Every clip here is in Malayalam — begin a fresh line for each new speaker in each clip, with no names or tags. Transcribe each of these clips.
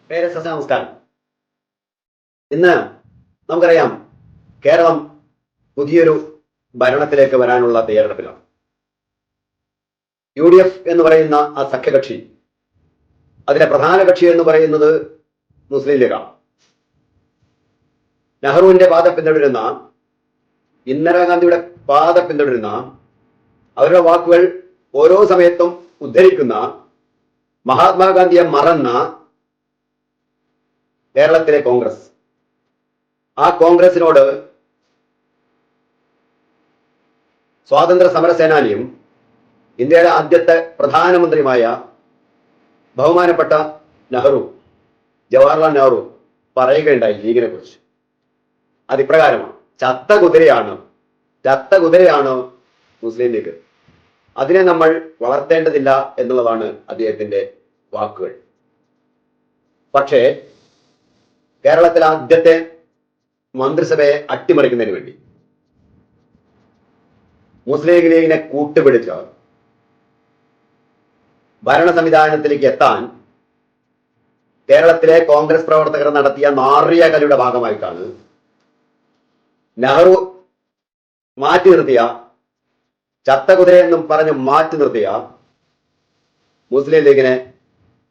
നമസ്കാരം. ഇന്ന് നമുക്കറിയാം, കേരളം പുതിയൊരു ഭരണത്തിലേക്ക് വരാനുള്ള തയ്യാറെടുപ്പിലാണ്. UDF എന്ന് പറയുന്ന ആ സഖ്യകക്ഷി, അതിലെ പ്രധാന കക്ഷി എന്ന് പറയുന്നത് മുസ്ലിം ലീഗാണ്. നെഹ്റുവിന്റെ പാത പിന്തുടരുന്ന, ഇന്ദിരാഗാന്ധിയുടെ പാത പിന്തുടരുന്ന, അവരുടെ വാക്കുകൾ ഓരോ സമയത്തും ഉദ്ധരിക്കുന്ന, മഹാത്മാഗാന്ധിയെ മറന്ന കേരളത്തിലെ കോൺഗ്രസ്. ആ കോൺഗ്രസിനോട് സ്വാതന്ത്ര്യ സമര സേനാനിയും ഇന്ത്യയുടെ ആദ്യത്തെ പ്രധാനമന്ത്രിയുമായ ബഹുമാനപ്പെട്ട ജവഹർലാൽ നെഹ്റു പറയുകയുണ്ടായി ലീഗിനെ കുറിച്ച്. അതിപ്രകാരമാണ്: ചത്ത കുതിരയാണ് മുസ്ലിം ലീഗ്. അതിനെ നമ്മൾ വളർത്തേണ്ടതില്ല എന്നുള്ളതാണ് അദ്ദേഹത്തിന്റെ വാക്കുകൾ. പക്ഷേ കേരളത്തിലെ ആദ്യത്തെ മന്ത്രിസഭയെ അട്ടിമറിക്കുന്നതിന് വേണ്ടി മുസ്ലിം ലീഗിനെ കൂട്ടുപിടിച്ച ഭരണ സംവിധാനത്തിലേക്ക് എത്താൻ കേരളത്തിലെ കോൺഗ്രസ് പ്രവർത്തകർ നടത്തിയ നാറിയ കളിയുടെ ഭാഗമായിട്ടാണ് നെഹ്റു മാറ്റി നിർത്തിയ, ചത്ത കുതിരയെന്നും പറഞ്ഞ് മാറ്റി നിർത്തിയ മുസ്ലിം ലീഗിനെ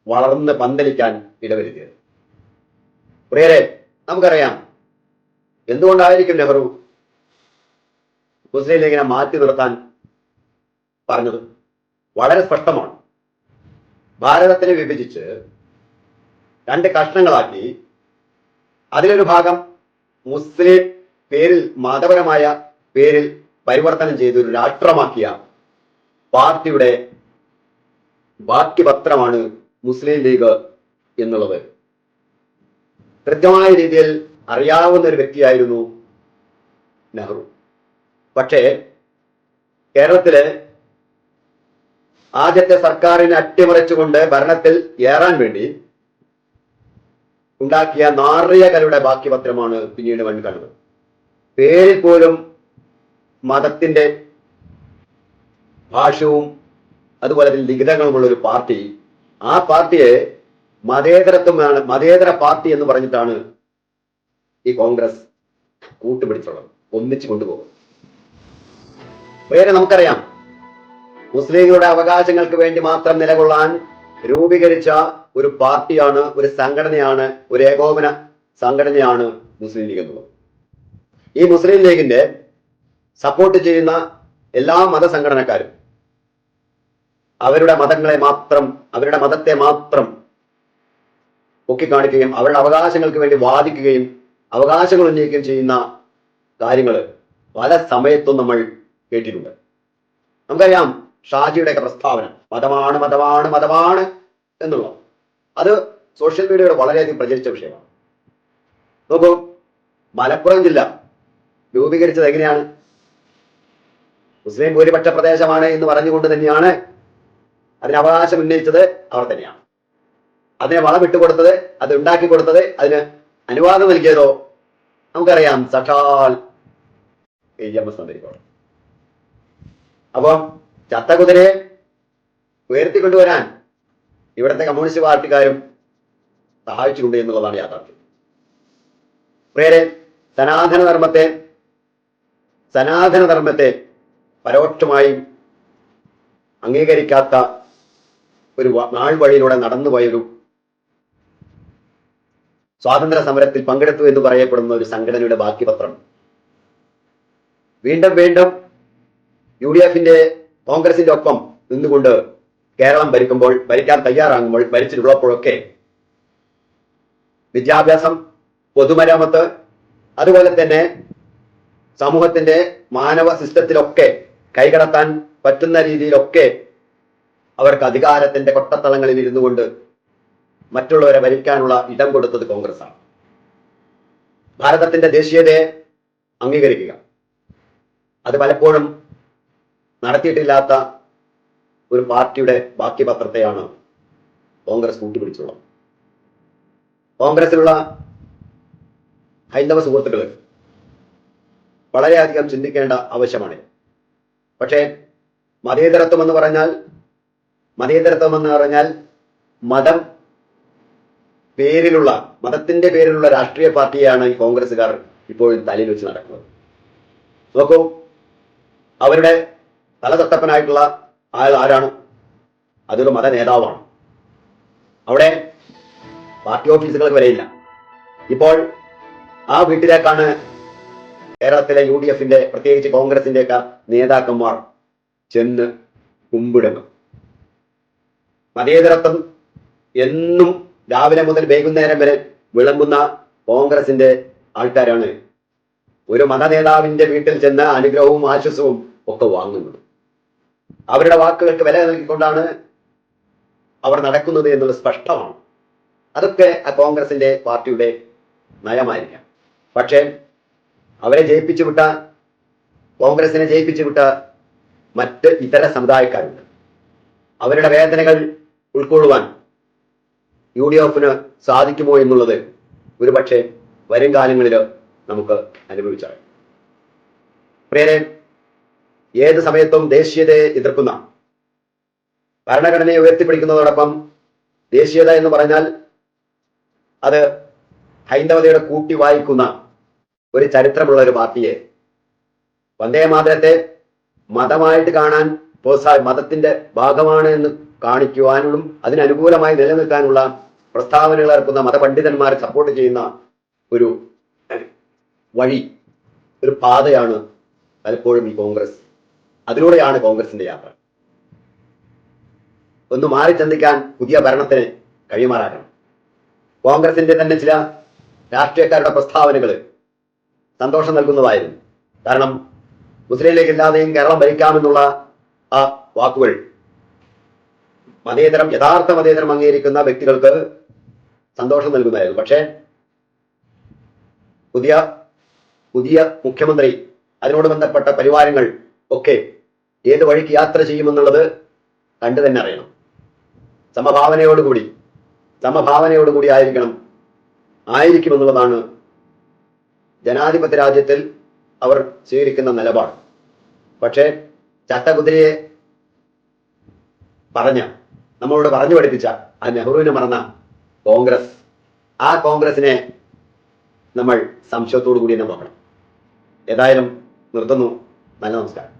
വളർന്ന് പന്തലിക്കാൻ ഇടവരുത്തിയത്. പ്രിയരെ, നമുക്കറിയാം എന്തുകൊണ്ടായിരിക്കും നെഹ്റു മുസ്ലിം ലീഗിനെ മാറ്റി നിർത്താൻ പറഞ്ഞത്. വളരെ സ്പഷ്ടമാണ്. ഭാരതത്തിനെ വിഭജിച്ച് 2 കഷ്ണങ്ങളാക്കി അതിലൊരു ഭാഗം മുസ്ലിം പേരിൽ, മതപരമായ പേരിൽ പരിവർത്തനം ചെയ്ത് ഒരു രാഷ്ട്രമാക്കിയ പാർട്ടിയുടെ ബാക്കി പത്രമാണ് മുസ്ലിം ലീഗ് എന്നുള്ളത് കൃത്യമായ രീതിയിൽ അറിയാവുന്ന ഒരു വ്യക്തിയായിരുന്നു നെഹ്റു. പക്ഷേ കേരളത്തിലെ ആദ്യത്തെ സർക്കാരിനെ അട്ടിമറിച്ചുകൊണ്ട് ഭരണത്തിൽ ഏറാൻ വേണ്ടി ഉണ്ടാക്കിയ നാറിയ കലയുടെ ബാക്കി പത്രമാണ് പിന്നീട് കണ്ടത്. പേരിൽ പോലും മതത്തിന്റെ ഭാഷവും അതുപോലെ ലിഖിതങ്ങളുമുള്ള ഒരു പാർട്ടി, ആ പാർട്ടിയെ മതേതര പാർട്ടി എന്ന് പറഞ്ഞിട്ടാണ് ഈ കോൺഗ്രസ് കൂട്ടുപിടിച്ചുള്ളത്, ഒന്നിച്ചു കൊണ്ടുപോകും. വേറെ നമുക്കറിയാം, മുസ്ലിങ്ങളുടെ അവകാശങ്ങൾക്ക് വേണ്ടി മാത്രം നിലകൊള്ളാൻ രൂപീകരിച്ച ഒരു പാർട്ടിയാണ്, ഒരു സംഘടനയാണ്, ഒരു ഏകോപന സംഘടനയാണ് മുസ്ലിം ലീഗ് എന്നുള്ളത്. ഈ മുസ്ലിം ലീഗിന്റെ സപ്പോർട്ട് ചെയ്യുന്ന എല്ലാ മതസംഘടനക്കാരും അവരുടെ മതത്തെ മാത്രം പൊക്കിക്കാണിക്കുകയും അവരുടെ അവകാശങ്ങൾക്ക് വേണ്ടി വാദിക്കുകയും അവകാശങ്ങൾ ഉന്നയിക്കുകയും ചെയ്യുന്ന കാര്യങ്ങൾ പല സമയത്തും നമ്മൾ കേട്ടിട്ടുണ്ട്. നമുക്കറിയാം, ഷാജിയുടെയൊക്കെ പ്രസ്താവന മതമാണ് എന്നുള്ളത്, അത് സോഷ്യൽ മീഡിയയുടെ വളരെയധികം പ്രചരിച്ച വിഷയമാണ്. നോക്കൂ, മലപ്പുറം ജില്ല രൂപീകരിച്ചത് എങ്ങനെയാണ്? മുസ്ലിം ഭൂരിപക്ഷ പ്രദേശമാണ് എന്ന് പറഞ്ഞുകൊണ്ട് തന്നെയാണ് അതിന് അവകാശം ഉന്നയിച്ചത് അവർ തന്നെയാണ്. അതിനെ വളം ഇട്ടുകൊടുത്തത്, അത് ഉണ്ടാക്കി കൊടുത്തത്, അതിന് അനുവാദം നൽകിയതോ നമുക്കറിയാം, സഖാൽ AMS മന്ത്രിക്കോട്. അപ്പം ചത്ത കുതിരയെ ഉയർത്തിക്കൊണ്ടുവരാൻ ഇവിടുത്തെ കമ്മ്യൂണിസ്റ്റ് പാർട്ടിക്കാരും സഹായിച്ചിട്ടുണ്ട് എന്നുള്ളതാണ് യാഥാർത്ഥ്യം. വേറെ സനാതന ധർമ്മത്തെ പരോക്ഷമായും അംഗീകരിക്കാത്ത ഒരു നാൾ വഴിയിലൂടെ നടന്നുപോയൊരു സ്വാതന്ത്ര്യ സമരത്തിൽ പങ്കെടുത്തു എന്ന് പറയപ്പെടുന്ന ഒരു സംഘടനയുടെ ബാക്കി പത്രം വീണ്ടും UDF-ന്റെ കോൺഗ്രസിന്റെ ഒപ്പം നിന്നുകൊണ്ട് കേരളം ഭരിക്കാൻ തയ്യാറാകുമ്പോൾ, ഭരിച്ചിട്ടുള്ളപ്പോഴൊക്കെ വിദ്യാഭ്യാസം, പൊതുമരാമത്ത്, അതുപോലെ തന്നെ സമൂഹത്തിന്റെ മാനവ സിസ്റ്റത്തിലൊക്കെ കൈകടത്താൻ പറ്റുന്ന രീതിയിലൊക്കെ അവർക്ക് അധികാരത്തിന്റെ കൊട്ടത്തളങ്ങളിൽ ഇരുന്നു കൊണ്ട് മറ്റുള്ളവരെ ഭരിക്കാനുള്ള ഇടം കൊടുത്തത് കോൺഗ്രസ്സാണ്. ഭാരതത്തിന്റെ ദേശീയതയെ അംഗീകരിക്കുക, അത് പലപ്പോഴും നടത്തിയിട്ടില്ലാത്ത ഒരു പാർട്ടിയുടെ ബാക്കി പത്രത്തെയാണ് കോൺഗ്രസ് കൂട്ടുപിടിച്ചുള്ളത്. കോൺഗ്രസിലുള്ള ഹൈന്ദവ സുഹൃത്തുക്കൾ വളരെയധികം ചിന്തിക്കേണ്ട ആവശ്യമാണ്. പക്ഷേ മതേതരത്വം എന്ന് പറഞ്ഞാൽ മതം പേരിലുള്ള മതത്തിന്റെ പേരിലുള്ള രാഷ്ട്രീയ പാർട്ടിയാണ് ഈ കോൺഗ്രസ്സുകാർ ഇപ്പോഴും തലയിൽ വെച്ച് നടക്കുന്നത്. നോക്കൂ, അവരുടെ തലതൊട്ടപ്പനായിട്ടുള്ള ആൾ ആരാണ്? അതൊരു മത നേതാവാണ്. അവിടെ പാർട്ടി ഓഫീസുകൾക്ക് വരെയില്ല. ഇപ്പോൾ ആ വീട്ടിലേക്കാണ് കേരളത്തിലെ UDFന്റെ പ്രത്യേകിച്ച് കോൺഗ്രസിന്റെ ഒക്കെ നേതാക്കന്മാർ ചെന്ന് കുമ്പിടുന്നു. മതേതരത്വം എന്നും രാവിലെ മുതൽ വൈകുന്നേരം വരെ വിളമ്പുന്ന കോൺഗ്രസിന്റെ ആൾക്കാരാണ് ഒരു മത നേതാവിന്റെ വീട്ടിൽ ചെന്ന് അനുഗ്രഹവും ആശ്വാസവും ഒക്കെ വാങ്ങുന്നത്. അവരുടെ വാക്കുകൾക്ക് വില നൽകിക്കൊണ്ടാണ് അവർ നടക്കുന്നത് എന്നുള്ളത് സ്പഷ്ടമാണ്. അതൊക്കെ ആ കോൺഗ്രസിന്റെ പാർട്ടിയുടെ നയമായിരിക്കാം. പക്ഷേ അവരെ ജയിപ്പിച്ചു വിട്ട, കോൺഗ്രസിനെ ജയിപ്പിച്ചു വിട്ട മറ്റ് ഇതര സമുദായക്കാരുണ്ട്. അവരുടെ വേദനകൾ ഉൾക്കൊള്ളുവാൻ UDFന് സാധിക്കുമോ എന്നുള്ളത് ഒരുപക്ഷെ വരും കാലങ്ങളിൽ നമുക്ക് അനുഭവിച്ചറിയാം. പ്രിയരെ, ഏത് സമയത്തും ദേശീയതയെ എതിർക്കുന്ന, ഭരണഘടനയെ ഉയർത്തിപ്പിടിക്കുന്നതോടൊപ്പം ദേശീയത എന്ന് പറഞ്ഞാൽ അത് ഹൈന്ദവതയുടെ കൂട്ടി വായിക്കുന്ന ഒരു ചരിത്രമുള്ള ഒരു പാർട്ടിയെ, വന്ദേ മാതരത്തെ മതമായിട്ട് കാണാൻ മതത്തിന്റെ ഭാഗമാണ് എന്ന് കാണിക്കുവാനും അതിനനുകൂലമായി നിലനിൽക്കാനുള്ള പ്രസ്താവനകൾ ഇറക്കുന്ന മതപണ്ഡിതന്മാരെ സപ്പോർട്ട് ചെയ്യുന്ന ഒരു വഴി, ഒരു പാതയാണ് പലപ്പോഴും ഈ കോൺഗ്രസ്. അതിലൂടെയാണ് കോൺഗ്രസിന്റെ യാത്ര. ഒന്ന് മാറി ചിന്തിക്കാൻ പുതിയ ഭരണത്തിന് കഴിയുമാറാക്കണം. കോൺഗ്രസിന്റെ തന്നെ ചില രാഷ്ട്രീയക്കാരുടെ പ്രസ്താവനകൾ സന്തോഷം നൽകുന്നതായിരുന്നു. കാരണം മുസ്ലിം ലീഗ് ഇല്ലാതെയും കേരളം ഭരിക്കാമെന്നുള്ള ആ വാക്കുകൾ യഥാർത്ഥ മതേതരം അംഗീകരിക്കുന്ന വ്യക്തികൾക്ക് സന്തോഷം നൽകുന്നതായിരുന്നു. പക്ഷേ പുതിയ മുഖ്യമന്ത്രി, അതിനോട് ബന്ധപ്പെട്ട പരിവാരങ്ങൾ ഒക്കെ ഏത് വഴിക്ക് യാത്ര ചെയ്യുമെന്നുള്ളത് കണ്ടു തന്നെ അറിയണം. സമഭാവനയോടുകൂടി ആയിരിക്കുമെന്നുള്ളതാണ് ജനാധിപത്യ രാജ്യത്തിൽ അവർ സ്വീകരിക്കുന്ന നിലപാട്. പക്ഷേ ചട്ടകുതിരയെ നമ്മളോട് പറഞ്ഞു പഠിപ്പിച്ച ആ നെഹ്റുവിനെ മറന്ന കോൺഗ്രസ്, ആ കോൺഗ്രസിനെ നമ്മൾ സംശയത്തോടു കൂടി തന്നെ നോക്കണം. ഏതായാലും നിർത്തുന്നു. നല്ല നമസ്കാരം.